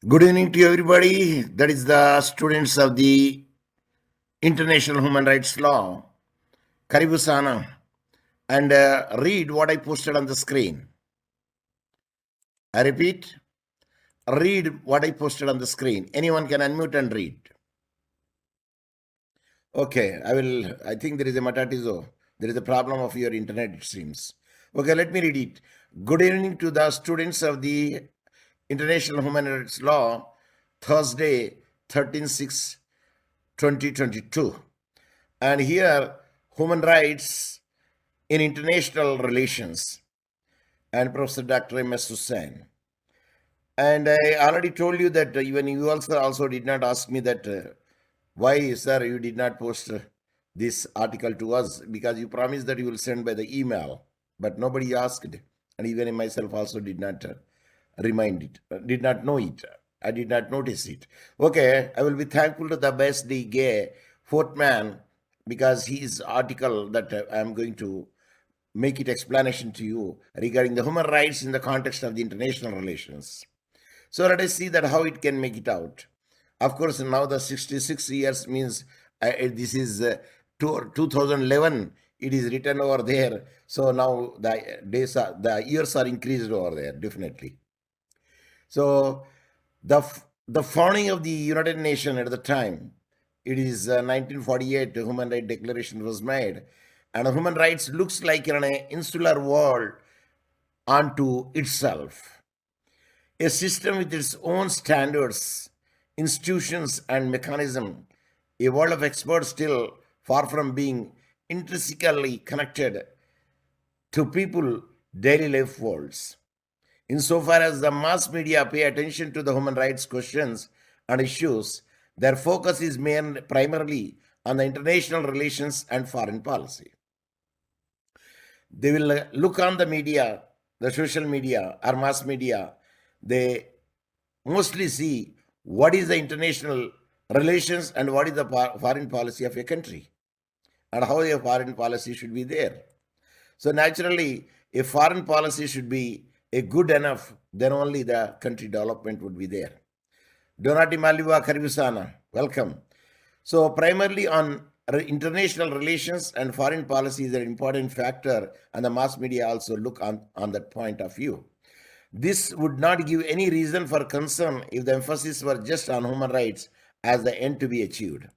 Good evening to everybody. That is the students of the International Human Rights Law. Karibu sana. And read what I posted on the screen. I repeat, read what I posted on the screen. Anyone can unmute and read. Okay, I think there is a matatizo. There is a problem of your internet, it seems. Okay, let me read it. Good evening to the students of the International Human Rights Law, Thursday, 13-06-2022. And here, human rights in international relations, and Professor Dr. M.S. Hussain. And I already told you that even you also did not ask me that why, sir, you did not post this article to us, because you promised that you will send by the email, but nobody asked, and even myself also did not remind it, did not know it. I did not notice it. Okay, I will be thankful to the best the gay fourth man, because his article that I am going to make it explanation to you regarding the human rights in the context of the international relations. So let us see that how it can make it out. Of course, now the 66 years means this is 2011. It is written over there. So now the years are increased over there, definitely. So the founding of the United Nations at the time, it is 1948, the Human Rights Declaration was made, and human rights looks like an insular world unto itself, a system with its own standards, institutions, and mechanism, a world of experts still far from being intrinsically connected to people daily life worlds. Insofar as the mass media pay attention to the human rights questions and issues, their focus is primarily on the international relations and foreign policy. They will look on the media, the social media or mass media. They mostly see what is the international relations and what is the foreign policy of a country and how a foreign policy should be there. So naturally, if foreign policy should be a good enough, then only the country development would be there. Donati Maliwa Karibusana, welcome. So primarily on international relations and foreign policy is an important factor, and the mass media also look on that point of view. This would not give any reason for concern if the emphasis were just on human rights as the end to be achieved.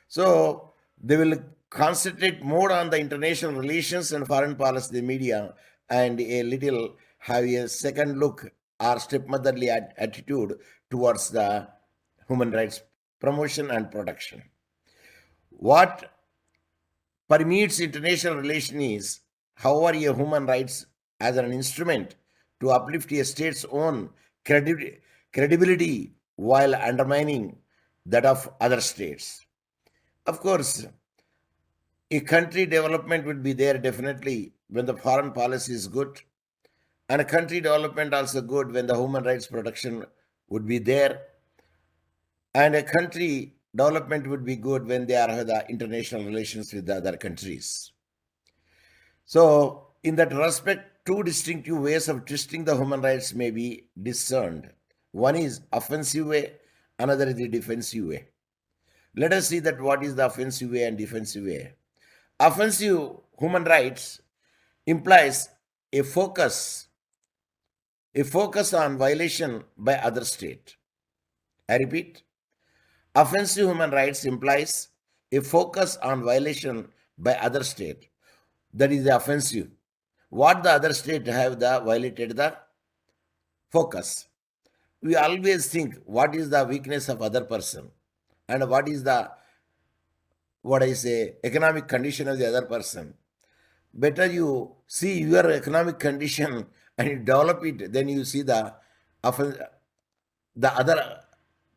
So they will concentrate more on the international relations and foreign policy, the media, and a little have a second look or stepmotherly attitude towards the human rights promotion and protection. What permeates international relation is, however, a human rights as an instrument to uplift a state's own credibility while undermining that of other states. Of course, a country development would be there definitely when the foreign policy is good, and a country development also good when the human rights protection would be there, and a country development would be good when they are the international relations with the other countries. So in that respect, two distinctive ways of twisting the human rights may be discerned. One is offensive way, another is the defensive way. Let us see that what is the offensive way and defensive way. Offensive human rights implies a focus on violation by other state. I repeat, offensive human rights implies a focus on violation by other state. That is the offensive. What the other state have violated the focus. We always think what is the weakness of other person and what is the economic condition of the other person. Better you see your economic condition and you develop it, then you see the other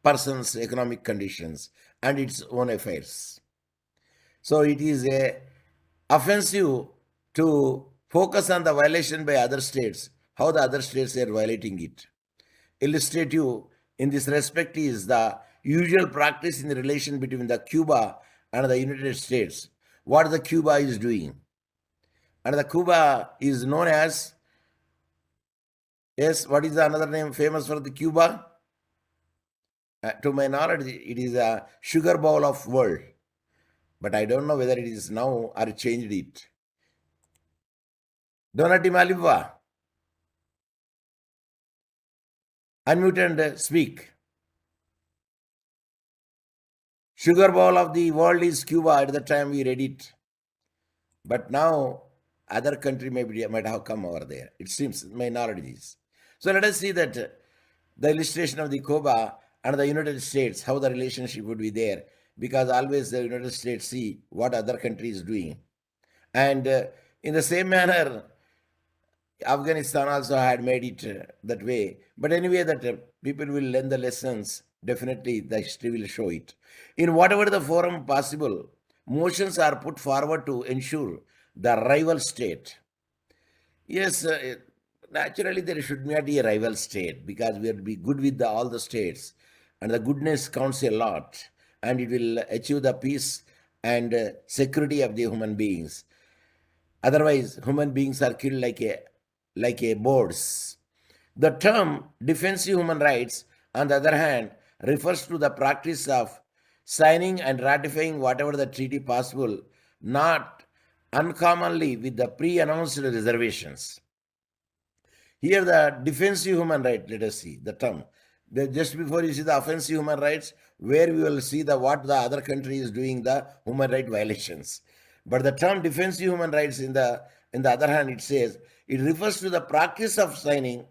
person's economic conditions and its own affairs. So it is a offensive to focus on the violation by other states, how the other states are violating it. Illustrative in this respect is the usual practice in the relation between the Cuba and the United States. What the Cuba is doing. And the Cuba is known as, yes, what is the another name famous for the Cuba? To my knowledge, it is a sugar bowl of world, but I don't know whether it is now or changed it. Donati Maliva, unmute and speak. Sugar bowl of the world is Cuba. At the time we read it, but now other country might have come over there. It seems my knowledge is. So let us see that the illustration of the Cuba and the United States, how the relationship would be there, because always the United States see what other country is doing. And in the same manner, Afghanistan also had made it that way. But anyway, that people will learn the lessons. Definitely, the history will show it. In whatever the forum possible, motions are put forward to ensure the rival state. Yes, naturally there should not be a rival state, because we will be good with all the states, and the goodness counts a lot, and it will achieve the peace and security of the human beings. Otherwise, human beings are killed like a birds. The term defensive human rights, on the other hand, refers to the practice of signing and ratifying whatever the treaty possible, not uncommonly with the pre-announced reservations. Here the defensive human right, let us see the term. Just before you see the offensive human rights, where we will see what the other country is doing, the human right violations. But the term defensive human rights, in the other hand, it says it refers to the practice of signing,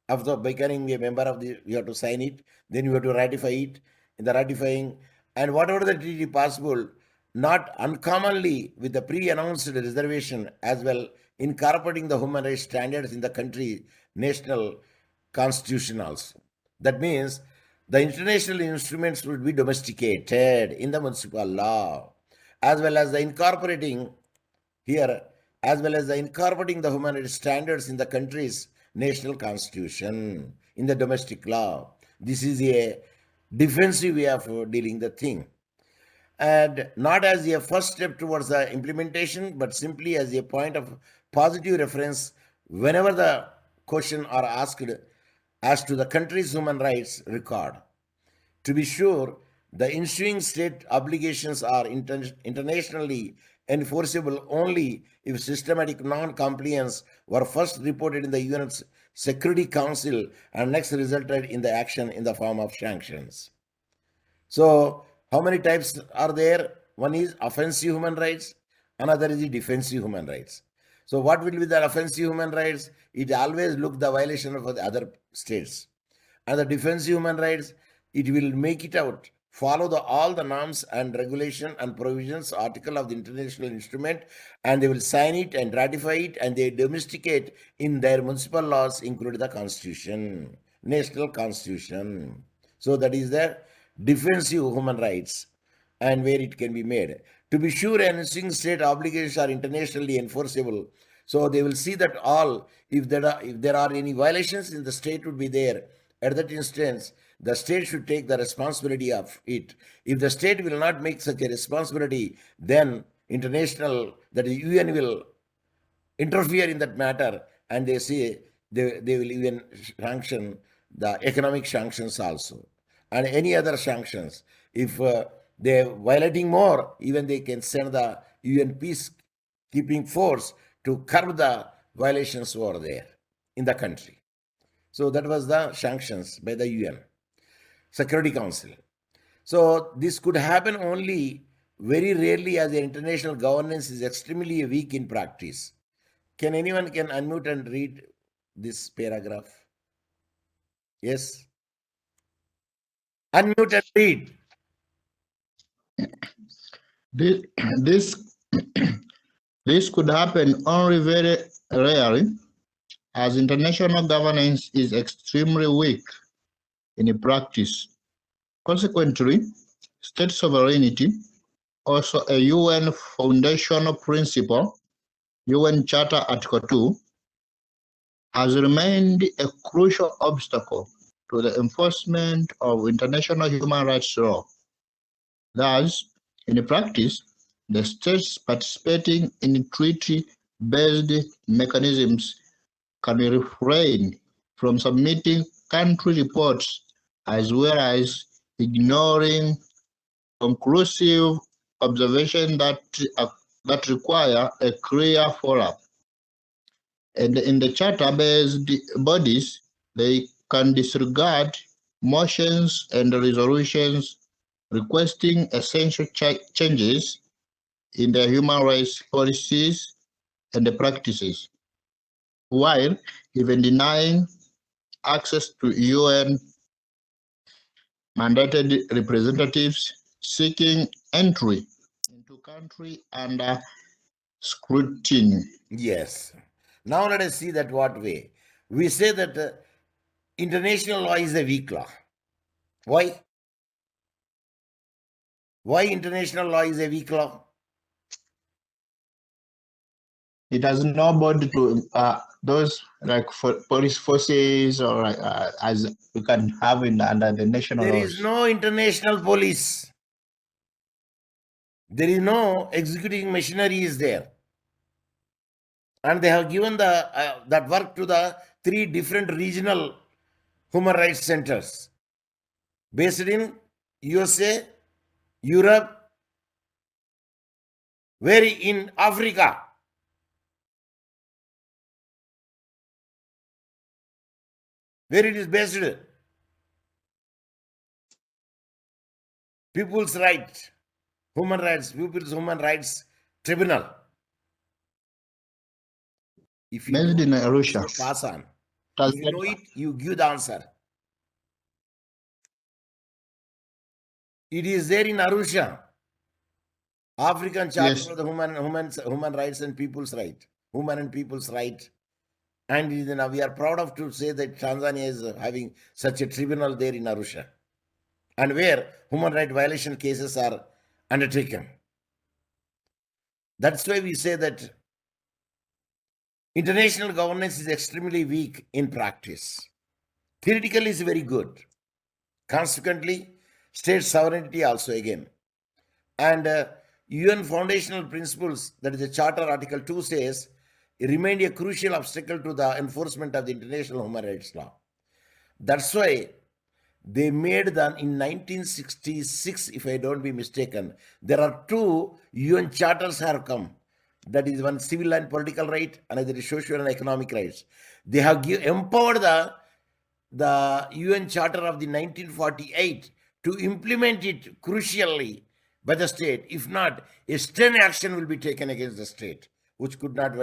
of the becoming a member of the, you have to sign it, then you have to ratify it, in the ratifying, and whatever the treaty possible, not uncommonly with the pre-announced reservation, as well incorporating the human rights standards in the country national constitution also. That means the international instruments would be domesticated in the municipal law, as well as the incorporating here, as well as the incorporating the human rights standards in the country's national constitution, in the domestic law. This is a defensive way of dealing the thing, and not as a first step towards the implementation, but simply as a point of positive reference whenever the question are asked as to the country's human rights record. To be sure, the ensuing state obligations are internationally enforceable only if systematic non-compliance were first reported in the UN Security Council and next resulted in the action in the form of sanctions. So, how many types are there? One is offensive human rights, another is the defensive human rights. So, what will be the offensive human rights? It always look the violation of the other states. And the defensive human rights, it will make it out, follow all the norms and regulation and provisions article of the international instrument, and they will sign it and ratify it, and they domesticate in their municipal laws, including the constitution, national constitution. So that is the defensive human rights, and where it can be made. To be sure, ensuing state obligations are internationally enforceable. So they will see that all, if there are any violations in the state would be there. At that instance, the state should take the responsibility of it. If the state will not make such a responsibility, then international, that is UN, will interfere in that matter, and they say they will even sanction the economic sanctions also, and any other sanctions. If they're violating more, even they can send the UN peacekeeping force to curb the violations over there in the country. So that was the sanctions by the UN Security Council. So this could happen only very rarely, as the international governance is extremely weak in practice. Can anyone can unmute and read this paragraph? Yes. Unmute and read. This could happen only very rarely, as international governance is extremely weak in practice. Consequently, state sovereignty, also a UN foundational principle, UN Charter Article 2, has remained a crucial obstacle to the enforcement of international human rights law. Thus, in practice, the states participating in treaty-based mechanisms can refrain from submitting country reports as well as ignoring conclusive observation that require a clear follow-up. And in the charter-based bodies, they can disregard motions and resolutions requesting essential changes in their human rights policies and the practices, while even denying access to UN mandated representatives seeking entry into country under scrutiny. Yes. Now let us see that what way. We say that international law is a weak law. Why? Why international law is a weak law? It has nobody to those like for police forces or as you can have in under the national There is laws. no international police. There is no executing machinery is there. And they have given the that work to the 3 different regional human rights centers based in USA, Europe, where in Africa. Where it is based, people's right, people's human rights tribunal. If you Based don't in know, Arusha. say pass on. That's If you know it, you give the answer. It is there in Arusha, African Charter yes. for the human rights and people's right, human and people's right. And we are proud of to say that Tanzania is having such a tribunal there in Arusha, and where human right violation cases are undertaken. That's why we say that international governance is extremely weak in practice. Theoretically, it's very good. Consequently, state sovereignty also again. And UN foundational principles, that is the Charter Article 2 says, remained a crucial obstacle to the enforcement of the international human rights law. That's why they made them in 1966, if I don't be mistaken. There are 2 UN charters have come. That is one civil and political right, another is social and economic rights. They have empowered the UN Charter of the 1948 to implement it crucially by the state. If not, a stern action will be taken against the state, which could not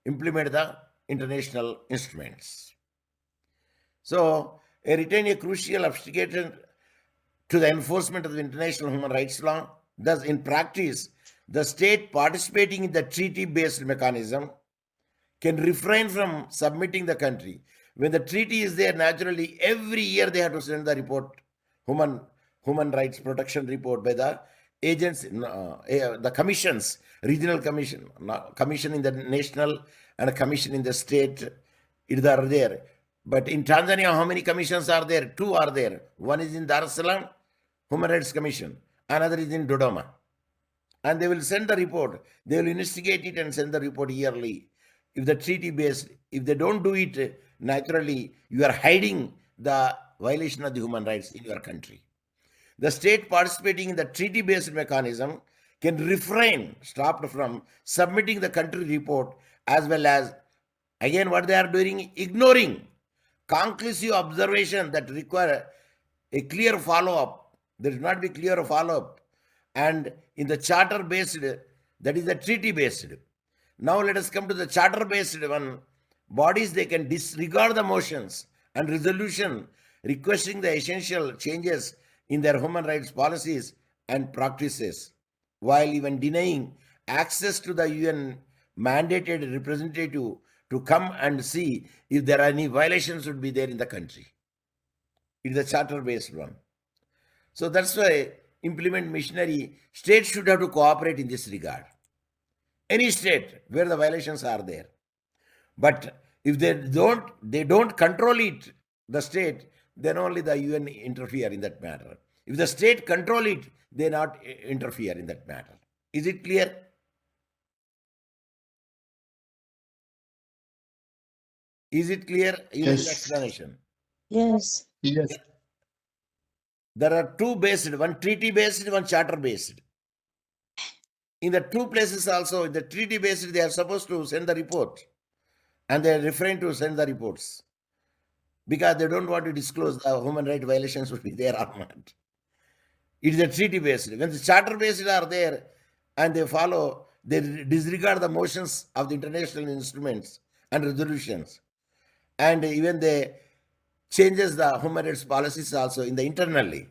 implement the international instruments. So, retain a crucial obstacle to the enforcement of the international human rights law. Thus, in practice, the state participating in the treaty-based mechanism can refrain from submitting the country. When the treaty is there, naturally, every year they have to send the report, human rights protection report by the agents, the commissions, regional commission, commission in the national and a commission in the state. It are there. But in Tanzania, how many commissions are there? 2 are there. One is in Dar es Salaam, Human Rights Commission. Another is in Dodoma. And they will send the report. They will investigate it and send the report yearly. If the treaty based, if they don't do it, naturally, you are hiding the violation of the human rights in your country. The state participating in the treaty based mechanism can refrain, stopped from submitting the country report, as well as, again, what they are doing, ignoring conclusive observation that require a clear follow-up. There should not be clear follow-up. And in the charter-based, that is the treaty-based. Now let us come to the charter-based one. Bodies, they can disregard the motions and resolution requesting the essential changes in their human rights policies and practices, while even denying access to the UN mandated representative to come and see if there are any violations would be there in the country. It's a charter-based one. So that's why implement missionary states should have to cooperate in this regard. Any state where the violations are there. But if they don't control it, the state, then only the UN interfere in that matter. If the state control it, they not interfere in that matter. Is it clear? Is it clear? Even the Yes. explanation. Yes. Yes. There are two based, one treaty based, one charter based. In the two places also, in the treaty based, they are supposed to send the report, and they are refrain to send the reports because they don't want to disclose the human right violations would be there or not. It is a treaty based. When the charter based are there and they follow, they disregard the motions of the international instruments and resolutions, and even they changes the human rights policies also in the internally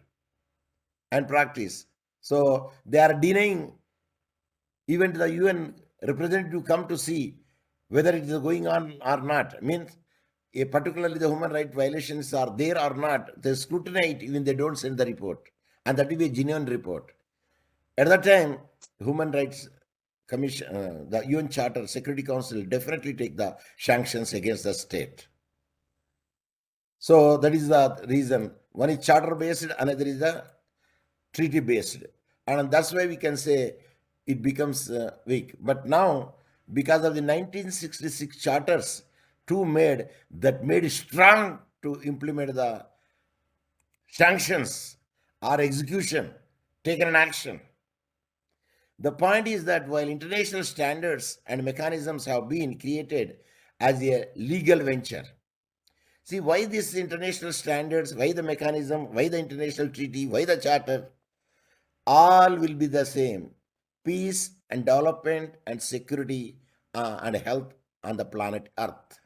and practice. So they are denying even the UN representative come to see whether it is going on or not. Means particularly the human right violations are there or not, they scrutinize even they don't send the report, and that will be a genuine report. At that time, Human Rights Commission, the UN Charter, Security Council definitely take the sanctions against the state. So that is the reason. One is charter based, another is the treaty based, and that's why we can say it becomes weak. But now, because of the 1966 charters, two made strong to implement the sanctions or execution, taken an action. The point is that while international standards and mechanisms have been created as a legal venture, see why these international standards, why the mechanism, why the international treaty, why the charter, all will be the same: peace and development and security and health on the planet Earth.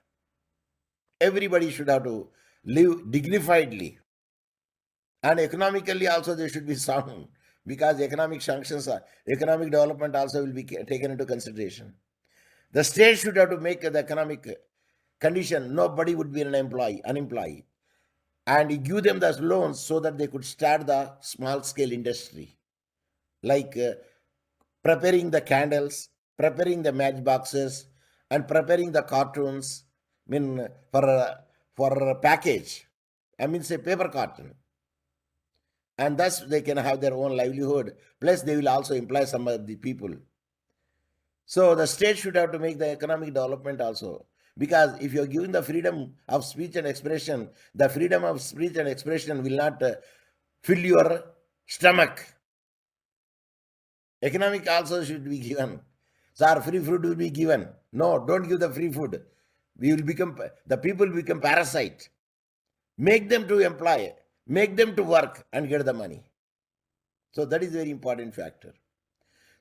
Everybody should have to live dignifiedly, and economically also they should be sound, because economic sanctions are economic development also will be taken into consideration. The state should have to make the economic condition nobody would be unemployed, and give them the loans so that they could start the small scale industry, like preparing the candles, preparing the matchboxes, and preparing the cartoons. I mean, for a package, I mean, say paper carton, and thus they can have their own livelihood. Plus, they will also employ some of the people. So the state should have to make the economic development also. Because if you're given the freedom of speech and expression, the freedom of speech and expression will not fill your stomach. Economic also should be given. Sir, free food will be given. No, don't give the free food. The people become parasite. Make them to employ, make them to work and get the money. So that is a very important factor.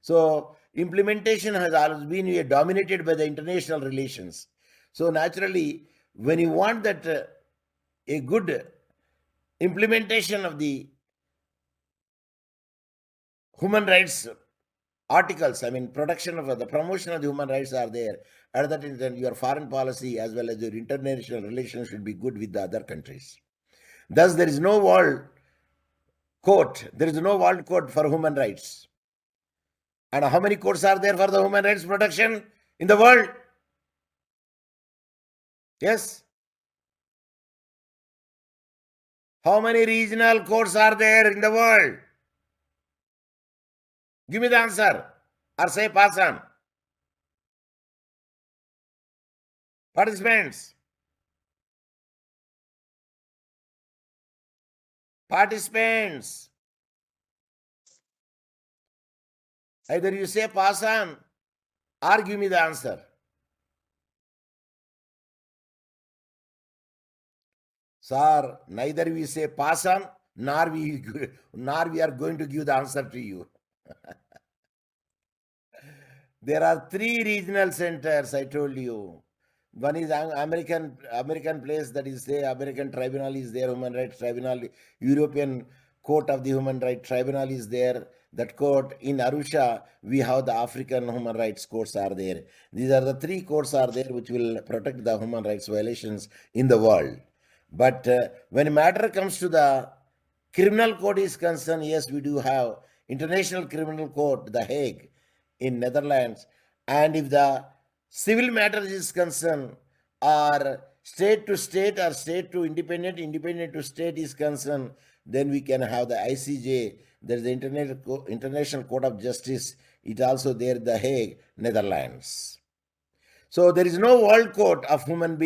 So implementation has always been dominated by the international relations. So naturally, when you want that a good implementation of the human rights articles, I mean, protection of the promotion of the human rights are there. At that time, your foreign policy as well as your international relations should be good with the other countries. Thus, there is no world court. There is no world court for human rights. And how many courts are there for the human rights protection in the world? Yes. How many regional courts are there in the world? Give me the answer, or say pass on. Participants. Participants. Either you say pass on or give me the answer. Sir, neither we say pass on, nor we are going to give the answer to you. There are three regional centers, I told you. One is American place, that is say American Tribunal is there, Human Rights Tribunal. European Court of the Human Rights Tribunal is there. That court in Arusha, we have the African human rights courts are there. These are the three courts are there which will protect the human rights violations in the world. But when a matter comes to the criminal court is concerned, yes, we do have International Criminal Court, The Hague, in Netherlands. And if the civil matters is concerned, or state to state or state to independent, independent to state is concerned, then we can have the ICJ. There's the International Court of Justice. It also there, The Hague, Netherlands. So there is no world court of human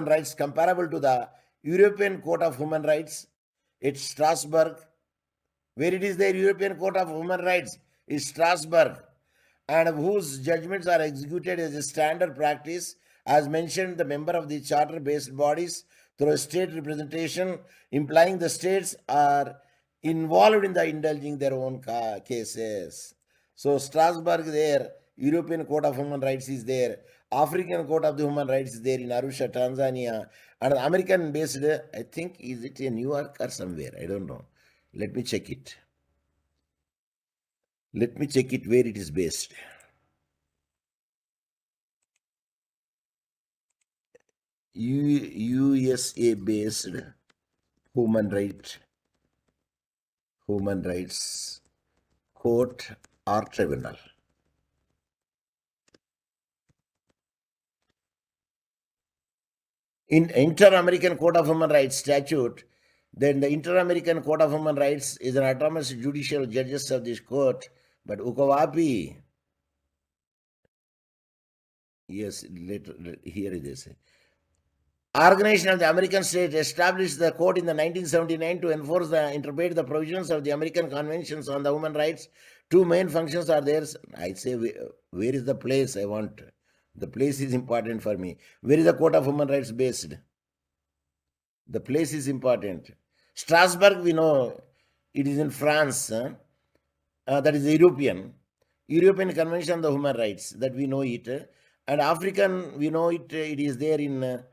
rights comparable to the European Court of Human Rights, It's Strasbourg. Where it is the European Court of Human Rights is Strasbourg, and whose judgments are executed as a standard practice, as mentioned, the member of the charter-based bodies through a state representation, implying the states are involved in the indulging their own cases. So Strasbourg there, European Court of Human Rights is there, African Court of the Human Rights is there in Arusha, Tanzania, and American-based, I think, is it in New York or somewhere? I don't know. Let me check it. Let me check it where it is based. USA based human rights court or tribunal. In Inter-American Court of Human Rights statute, then the Inter-American Court of Human Rights is an autonomous judicial judges of this court, but Ukawapi, yes, later, here it is. Organization of the American States established the court in the 1979 to enforce the interpret the provisions of the American Conventions on the Human Rights. Two main functions are there. I say, where is the place I want? The place is important for me. Where is the Court of Human Rights based? The place is important. Strasbourg, we know, it is in France. That is the European Convention on the Human Rights, that we know it. And African, we know it, it is there in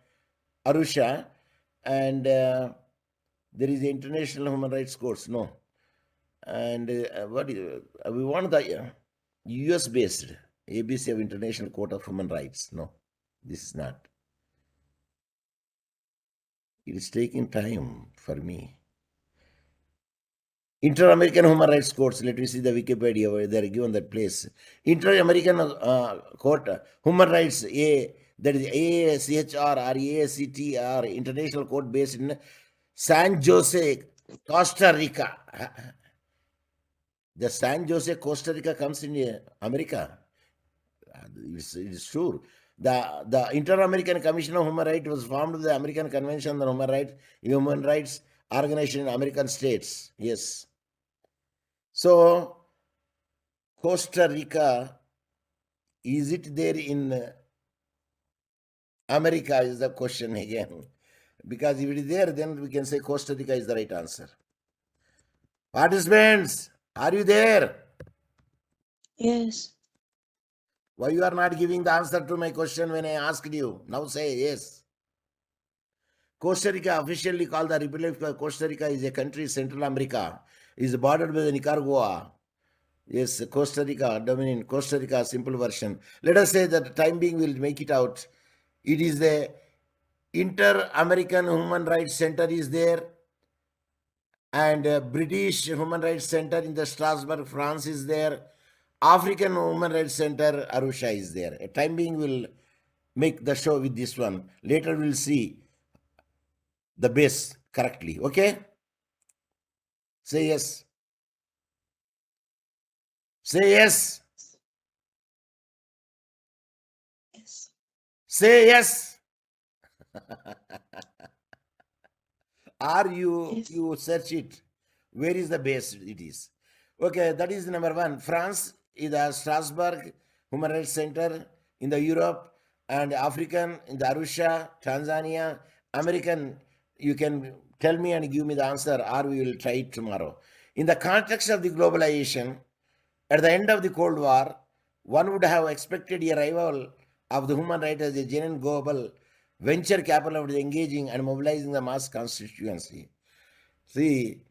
Arusha, and there is the International Human Rights Courts, no. And what is, we want the US based ABC of International Court of Human Rights. No, this is not. It is taking time for me. Inter-American Human Rights Courts, let me see the Wikipedia where they are given that place. Inter-American Court, Human Rights, that is AACHR or AACTR, International Court based in San Jose, Costa Rica. The San Jose, Costa Rica comes in America. It is true. The Inter-American Commission of Human Rights was formed with the American Convention on Human Rights Organization in American states. Yes. So, Costa Rica, is it there in America is the question again. Because if it is there, then we can say Costa Rica is the right answer. Participants, are you there? Yes. Why you are not giving the answer to my question when I asked you? Now say yes. Costa Rica, officially called the Republic of Costa Rica, is a country in Central America. It is bordered with Nicaragua. Yes, Costa Rica, Dominion, Costa Rica, simple version. Let us say that the time being will make it out. It is the Inter-American Human Rights Center is there, and British Human Rights Center in the Strasbourg, France is there. African Human Rights Center, Arusha is there. A time being will make the show with this one. Later we'll see the base correctly. Okay? Say yes. Say yes. Yes. Say yes. Or Yes. you search it. Where is the base it is? Okay, that is number one. France is the Strasbourg Human Rights Center in the Europe, and African in the Arusha, Tanzania. American, you can tell me and give me the answer, or we will try it tomorrow. In the context of the globalization, at the end of the Cold War, one would have expected a revival of the human rights as a genuine global venture capital of engaging and mobilizing the mass constituency. See,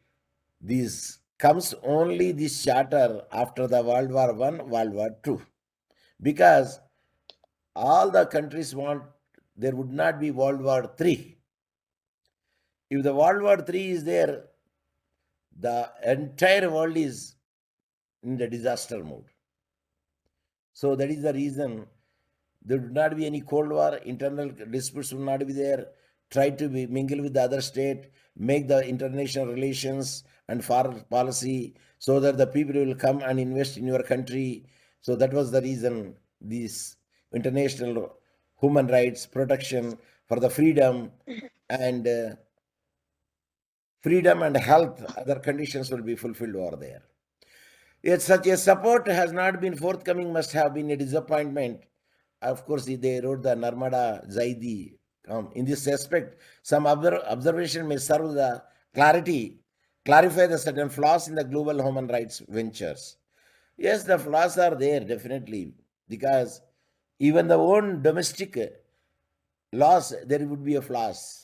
this comes only this charter after the World War I, World War II. Because all the countries want, there would not be World War III. If the World War III is there, the entire world is in the disaster mode. So that is the reason there would not be any Cold War, internal disputes would not be there. Try to mingle with the other state, make the international relations and foreign policy so that the people will come and invest in your country. So that was the reason this international human rights protection for the freedom and freedom and health, other conditions will be fulfilled over there. Yet such a support has not been forthcoming, must have been a disappointment. Of course, they wrote the Narmada Zaidi. In this aspect, some observation may serve the clarify the certain flaws in the global human rights ventures. Yes, the flaws are there, definitely, because even the own domestic laws, there would be a flaws.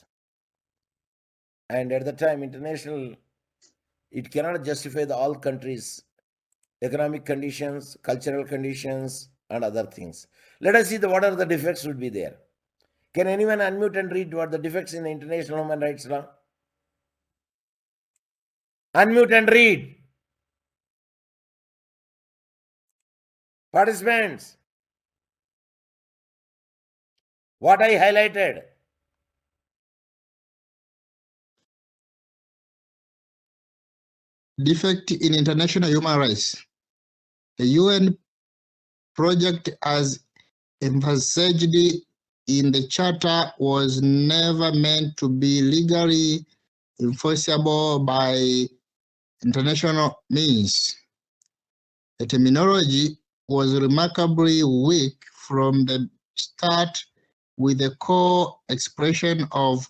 And at the time, international, it cannot justify the all countries' economic conditions, cultural conditions, and other things. Let us see what are the defects would be there. Can anyone unmute and read what the defects in the international human rights law? Unmute and read. Participants, what I highlighted. Defect in international human rights. The UN project, as emphasized in the Charter, was never meant to be legally enforceable by international means. The terminology was remarkably weak from the start, with the core expression of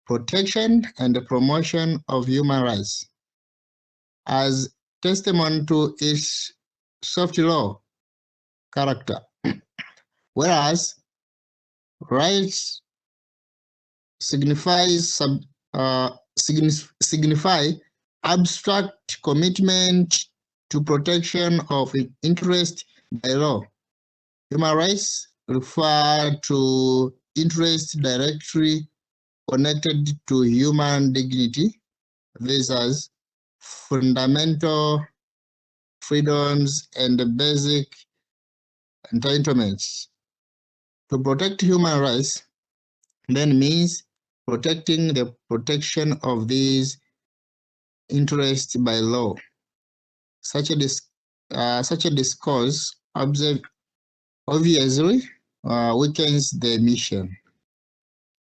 protection and the promotion of human rights as testament to its soft law character, whereas rights signifies signify abstract commitment to protection of interest by law. Human rights refer to interest directly connected to human dignity versus fundamental freedoms and basic entitlements. To protect human rights then means protecting the protection of these interests by law. Such a discourse obviously weakens the mission.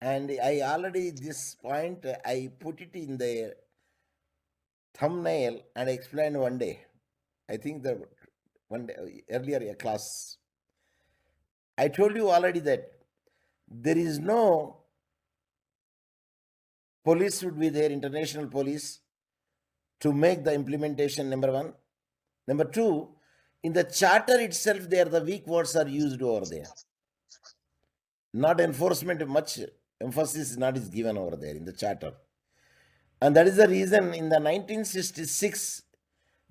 And I already, this point, I put it in the thumbnail and explained one day. I think the one day, earlier a class. I told you already that there is no police would be there, international police, to make the implementation, number one. Number two, in the charter itself, there the weak words are used over there. Not enforcement, much emphasis is not is given over there in the charter. And that is the reason in the 1966,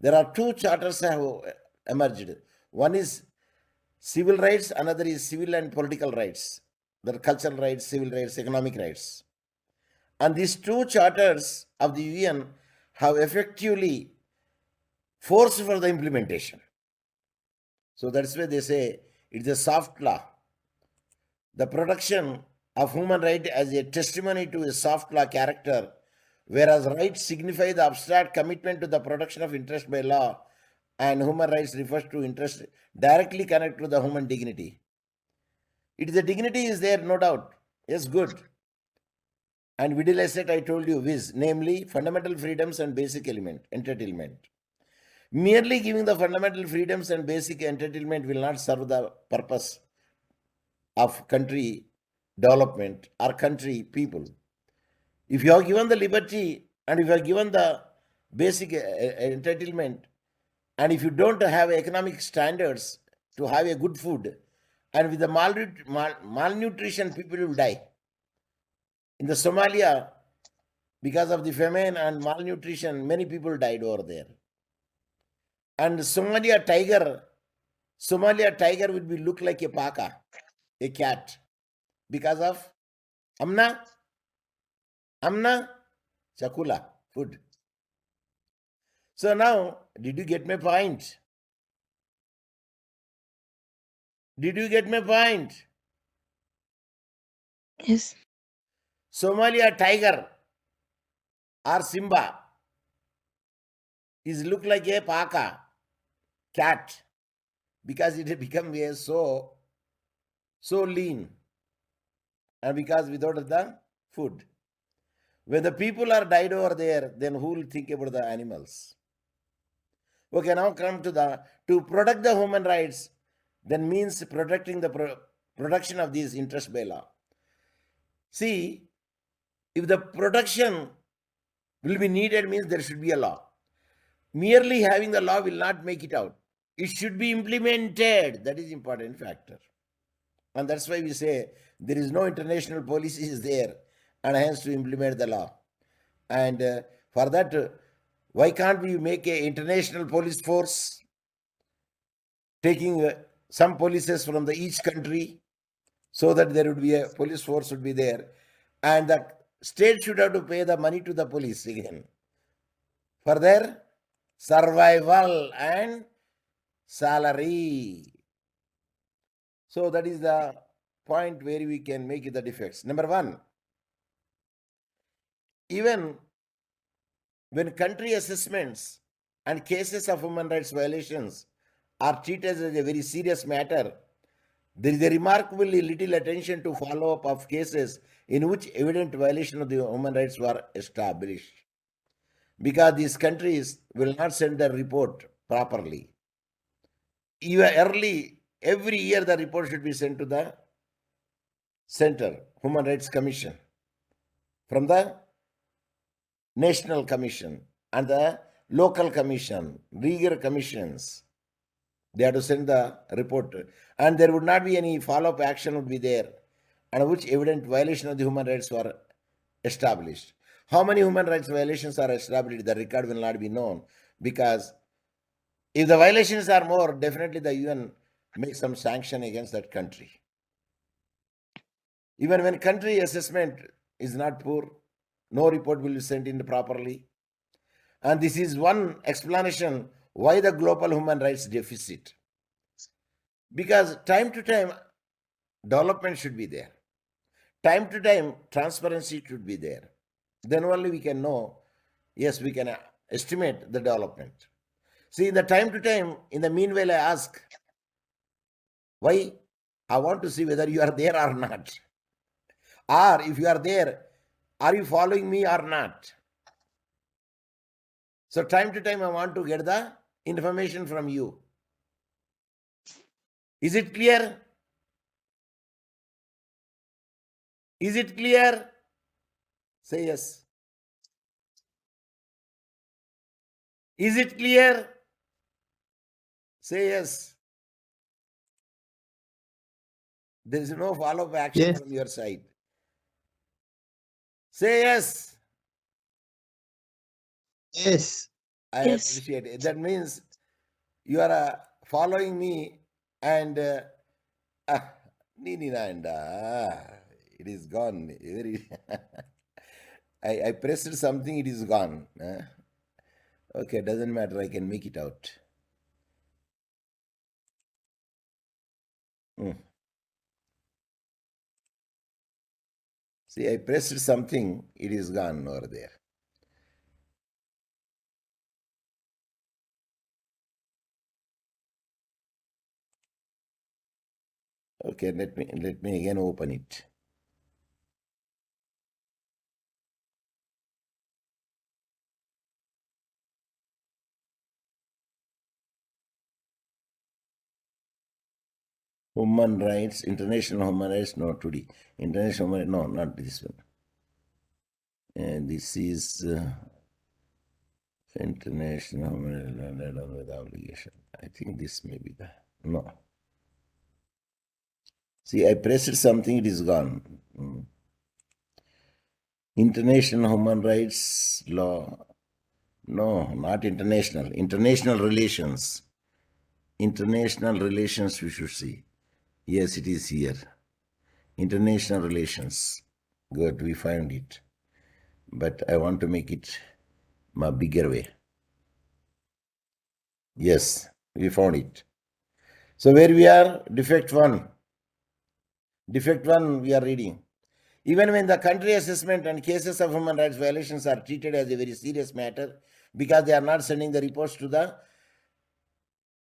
there are two charters have emerged. One is civil rights, another is civil and political rights. There are cultural rights, civil rights, economic rights. And these two charters of the UN have effectively forced for the implementation. So that's why they say it's a soft law. The protection of human right as a testimony to a soft law character, whereas rights signify the abstract commitment to the protection of interest by law, and human rights refers to interest directly connected to the human dignity. It is the dignity is there, no doubt. Yes, good. And Vidal asset, I told you, is namely fundamental freedoms and basic entitlement. Merely giving the fundamental freedoms and basic entitlement will not serve the purpose of country development or country people. If you are given the liberty and if you are given the basic entitlement, and if you don't have economic standards to have a good food, and with the malnutrition, people will die. In the Somalia, because of the famine and malnutrition, many people died over there. And Somalia tiger will be look like a paka, a cat, because of amna chakula, food. So now, did you get my point? Did you get my point? Yes. Somalia tiger or Simba is look like a paka, cat, because it had become so lean, and because without the food. When the people are died over there, then who will think about the animals? Okay, now come to protect the human rights, then means protecting the production of these interests by law. See, if the protection will be needed, means there should be a law. Merely having the law will not make it out. It should be implemented. That is important factor. And that's why we say there is no international policy is there, and hence to implement the law. And for that, why can't we make an international police force, taking some polices from each country, so that there would be a police force would be there, and the state should have to pay the money to the police again for their survival and salary. So that is the point where we can make the defects. Number one, even when country assessments and cases of human rights violations are treated as a very serious matter, there is a remarkably little attention to follow-up of cases in which evident violation of the human rights were established, because these countries will not send the report properly. Even early, every year the report should be sent to the Center, Human Rights Commission, from the National Commission and the local commission, regional commissions. They have to send the report, and there would not be any follow-up action would be there, and which evident violation of the human rights were established. How many human rights violations are established? The record will not be known, because if the violations are more, definitely the UN makes some sanction against that country. Even when country assessment is not poor, no report will be sent in properly. And this is one explanation why the global human rights deficit. Because time to time, development should be there. Time to time, transparency should be there. Then only we can know, yes, we can estimate the development. See, in the time to time, in the meanwhile, I ask, why? I want to see whether you are there or not. Or if you are there, are you following me or not? So time to time, I want to get the information from you. Is it clear? Is it clear? Say yes. Is it clear? Say yes. There is no follow-up action Yes. from your side. Say yes. Yes. I Yes. appreciate it. That means you are following me, and it is gone. Very I pressed something, it is gone. Okay, doesn't matter, I can make it out. See, I pressed something, it is gone over there. Okay, let me again open it. Human rights, international human rights, no, today. International human rights, no, not this one. And this is international human rights with obligation. I think this may be the, no. See, I pressed something, it is gone. International human rights law. No, not international. International relations. International relations, we should see. Yes, it is here. International relations. Good, we found it. But I want to make it my bigger way. Yes, we found it. So where we are, defect 1. Defect 1 we are reading. Even when the country assessment and cases of human rights violations are treated as a very serious matter, because they are not sending the reports to the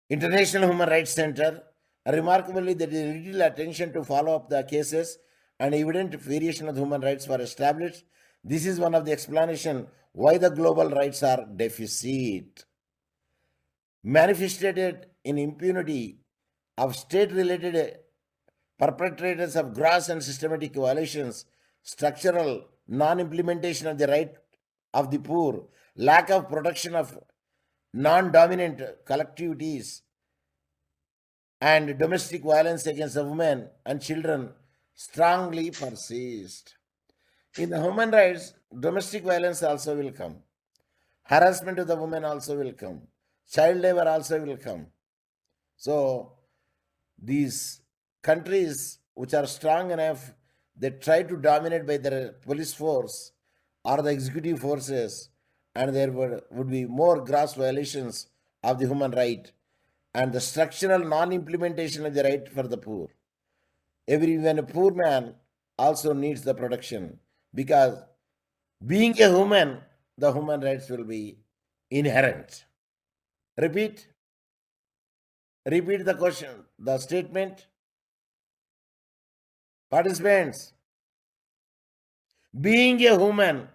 International Human Rights Center, remarkably there is little attention to follow up the cases, and evident variation of human rights were established. This is one of the explanation why the global rights are deficit. Manifested in impunity of state-related perpetrators of gross and systematic violations, structural non-implementation of the right of the poor, lack of protection of non-dominant collectivities, and domestic violence against the women and children strongly persist. In the human rights, domestic violence also will come. Harassment of the women also will come. Child labor also will come. So these countries which are strong enough, they try to dominate by their police force or the executive forces, and there would be more gross violations of the human right and the structural non-implementation of the right for the poor. Even a poor man also needs the protection, because being a human, the human rights will be inherent. Repeat the question, the statement. Participants, being a human,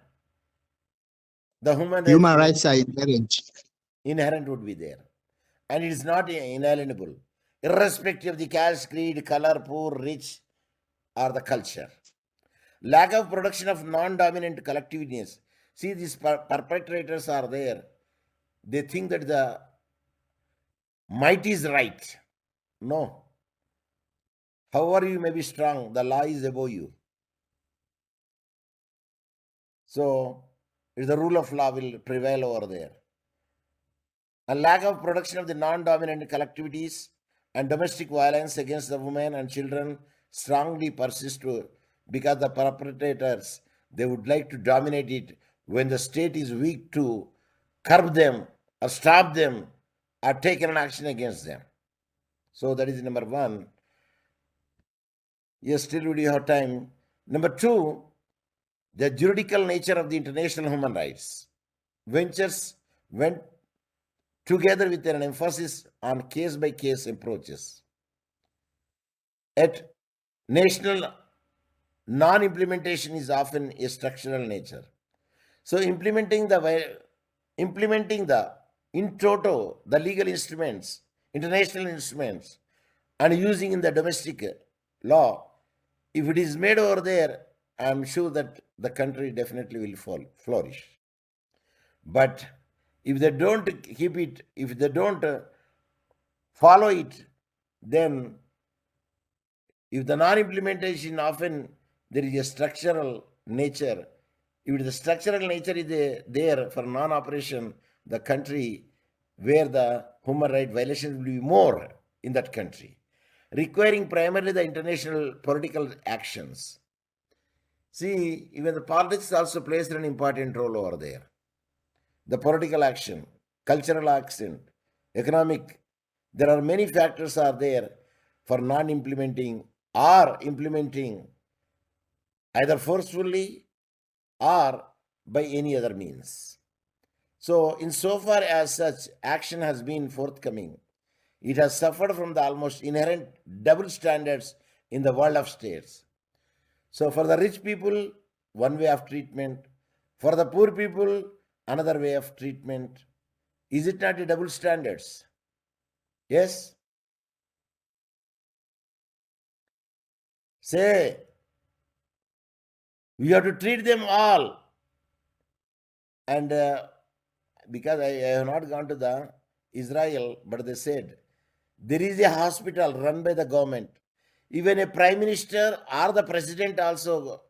the Human rights are inherent would be there, and it is not inalienable, irrespective of the caste, creed, color, poor, rich, or the culture. Lack of production of non-dominant collectiveness. See, these perpetrators are there. They think that the might is right. No. However you may be strong, the law is above you. So, the rule of law will prevail over there. A lack of production of the non-dominant collectivities and domestic violence against the women and children strongly persist because the perpetrators, they would like to dominate it when the state is weak to curb them or stop them or take an action against them. So that is number one. Yes, still we have time. Number two, the juridical nature of the international human rights ventures went together with an emphasis on case-by-case approaches. At national non-implementation is often a structural nature. So implementing the in toto the legal instruments, international instruments, and using in the domestic law, if it is made over there, I am sure that the country definitely will flourish. But if they don't keep it, if they don't follow it, then if the non-implementation, often there is a structural nature. If the structural nature is there for non-operation, the country where the human right violations will be more in that country, requiring primarily the international political actions. See, even the politics also plays an important role over there. The political action, cultural action, economic, there are many factors are there for non-implementing or implementing either forcefully or by any other means. So, insofar as such action has been forthcoming, it has suffered from the almost inherent double standards in the world of states. So, for the rich people, one way of treatment, for the poor people, another way of treatment. Is it not a double standards? Yes? Say, we have to treat them all. And because I have not gone to the Israel, but they said there is a hospital run by the government. Even a prime minister or the president also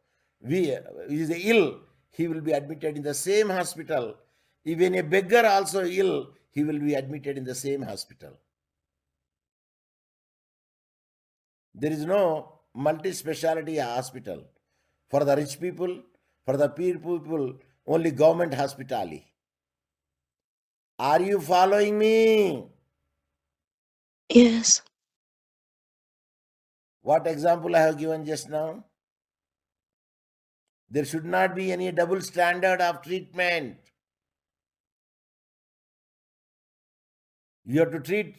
is ill, he will be admitted in the same hospital. Even a beggar also ill, he will be admitted in the same hospital. There is no multi-speciality hospital. For the rich people, for the poor people, only government hospitality. Are you following me? Yes. What example I have given just now? There should not be any double standard of treatment. You have to treat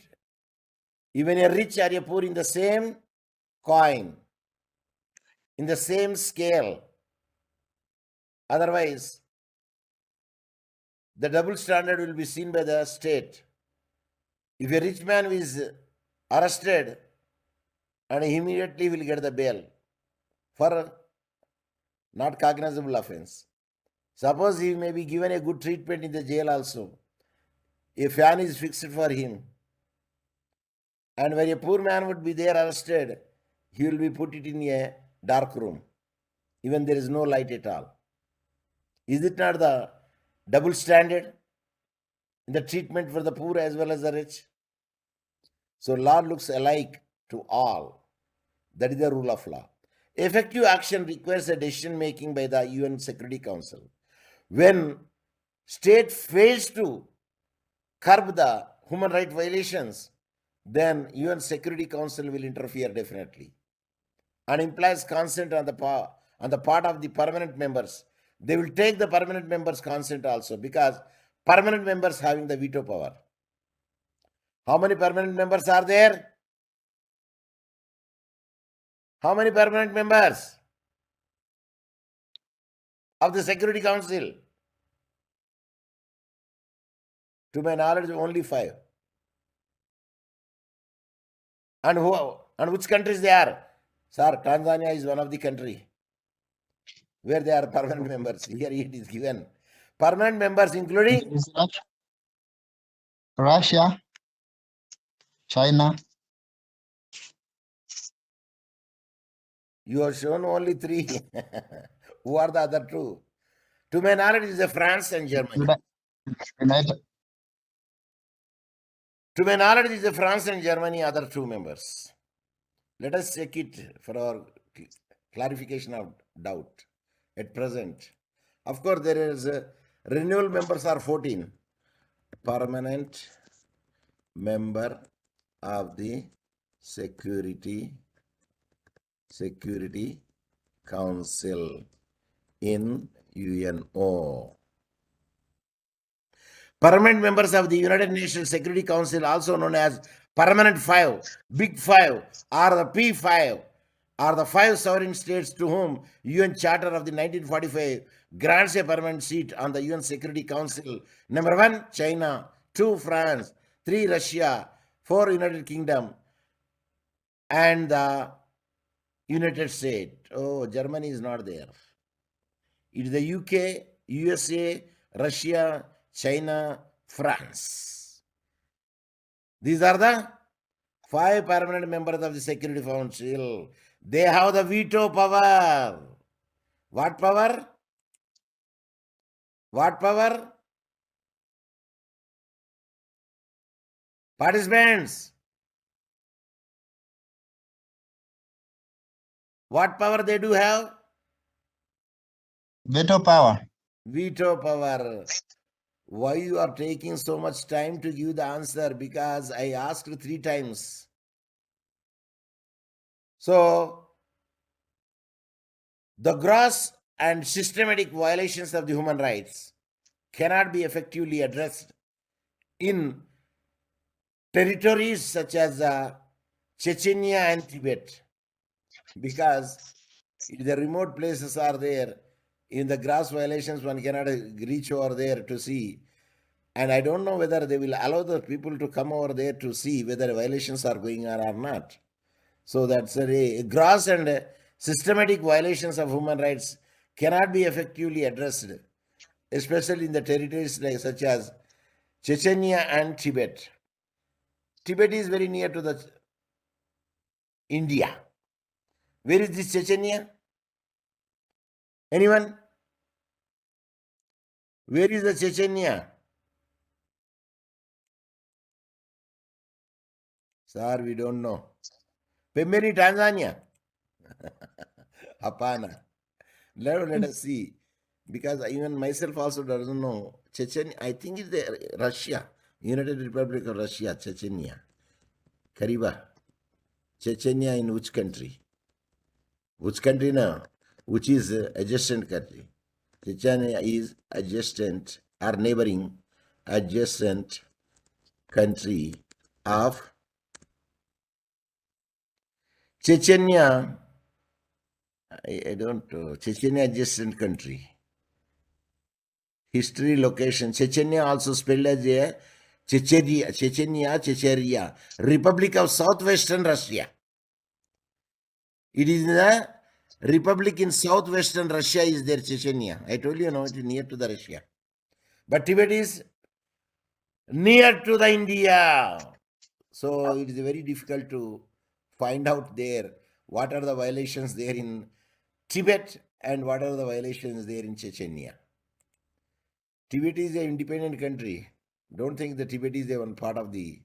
even a rich or a poor in the same coin, in the same scale. Otherwise, the double standard will be seen by the state. If a rich man is arrested and immediately will get the bail for not cognizable offense. Suppose he may be given a good treatment in the jail also. A fan is fixed for him. And when a poor man would be there arrested, he will be put it in a dark room. Even there is no light at all. Is it not the double standard in the treatment for the poor as well as the rich? So law looks alike to all. That is the rule of law. Effective action requires a decision making by the UN Security Council. When state fails to curb the human rights violations, then UN Security Council will interfere definitely and implies consent on the part of the permanent members. They will take the permanent members' consent also, because permanent members having the veto power. How many permanent members are there? How many permanent members of the Security Council? To my knowledge, only 5. And which countries they are? Sir, Tanzania is one of the country where they are permanent members. Here it is given. Permanent members including Is that Russia, China? you have shown only 3. Who are the other 2? To my knowledge, it is France and Germany. United. To my knowledge, it is France and Germany, other 2 members. Let us check it for our clarification of doubt at present. Of course, there is renewal members are 14. Permanent member of the Security Council in UNO. Permanent members of the United Nations Security Council, also known as Permanent 5, Big 5, or the P5, are the 5 sovereign states to whom UN Charter of the 1945 grants a permanent seat on the UN Security Council. Number 1, China. 2, France. 3, Russia. 4, United Kingdom. And the United States. Oh, Germany is not there. It is the UK, USA, Russia, China, France. These are the 5 permanent members of the Security Council. They have the veto power. What power? What power? Participants. What power they do have? Veto power. Veto power. Why you are taking so much time to give the answer? Because I asked 3 times. So, the gross and systematic violations of the human rights cannot be effectively addressed in territories such as Chechnya and Tibet, because if the remote places are there, in the gross violations one cannot reach over there to see. And I don't know whether they will allow the people to come over there to see whether violations are going on or not. So that's a gross and systematic violations of human rights cannot be effectively addressed, especially in the territories like such as Chechnya and Tibet. Tibet is very near to the India. Where is this Chechnya? Anyone? Where is the Chechnya? Sir, we don't know. Pembeni, Tanzania. Hapana. Let us see. Because even myself also doesn't know. Chechnya, I think it's the Russia. United Republic of Russia, Chechnya. Kariba. Chechnya in which country? Which country now? Which is adjacent country. Chechnya is adjacent or neighboring adjacent country of Chechnya. I don't know. Chechnya adjacent country. History location. Chechnya also spelled as a Chechnya, Republic of Southwestern Russia. It is the Republic in Southwestern Russia is there, Chechnya. I told you, no, it is near to the Russia. But Tibet is near to the India. So it is very difficult to find out there what are the violations there in Tibet and what are the violations there in Chechnya. Tibet is an independent country. Don't think the Tibet is a one part of the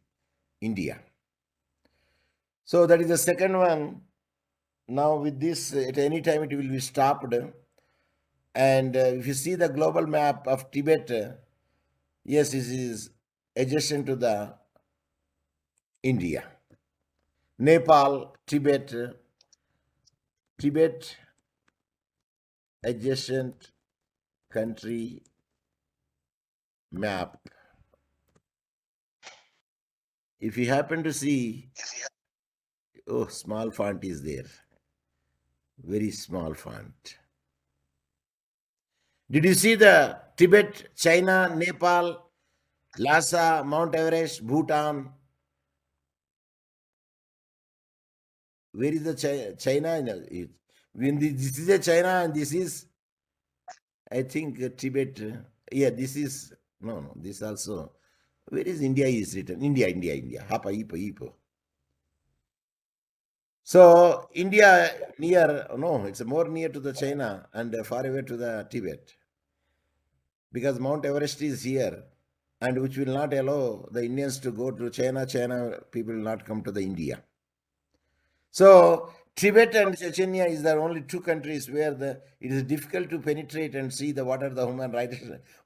India. So that is the second one. Now with this, at any time it will be stopped. And if you see the global map of Tibet, yes, it is adjacent to the India. Nepal, Tibet, adjacent country map. If you happen to see, oh, small font is there. Very small font. Did you see the Tibet, China, Nepal, Lhasa, Mount Everest, Bhutan? Where is the China? When this is a China and this is, I think, Tibet. Yeah, this is, no, this also. Where is India is written? India. Hapa, Ipo. So India near, no, it's more near to the China and far away to the Tibet. Because Mount Everest is here and which will not allow the Indians to go to China. China people will not come to the India. So Tibet and Chechnya is the only two countries where it is difficult to penetrate and see what are the human rights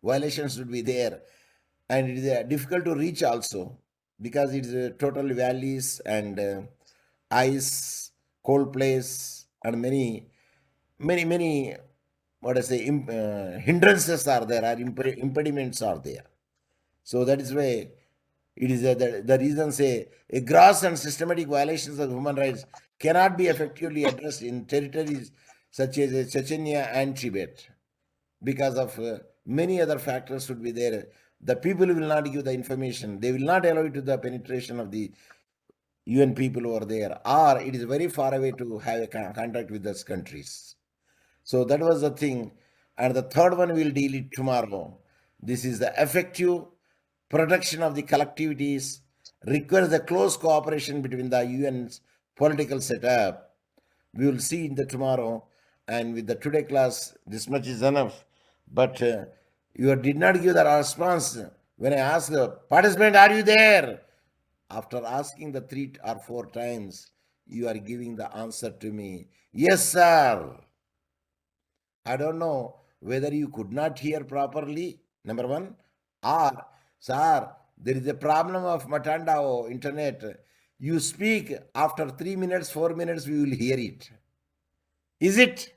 violations would be there. And it is difficult to reach also because it is total valleys and ice, cold place, and many, what I say, hindrances are there, or impediments are there. So that is why it is the reason say a gross and systematic violations of human rights cannot be effectively addressed in territories such as Chechnya and Tibet because of many other factors would be there. The people will not give the information. They will not allow it to the penetration of the UN people over there, or it is very far away to have a contact with those countries. So that was the thing. And the third one we'll deal it tomorrow. This is the effective protection of the collectivities requires the close cooperation between the UN's political setup. We will see in the tomorrow. And with the today class, this much is enough. But you did not give the response when I asked the participant, are you there? After asking the 3 or 4 times, you are giving the answer to me. Yes, sir. I don't know whether you could not hear properly, number one, or, sir, there is a problem of Matanda or internet. You speak after 3 minutes, 4 minutes, we will hear it. Is it?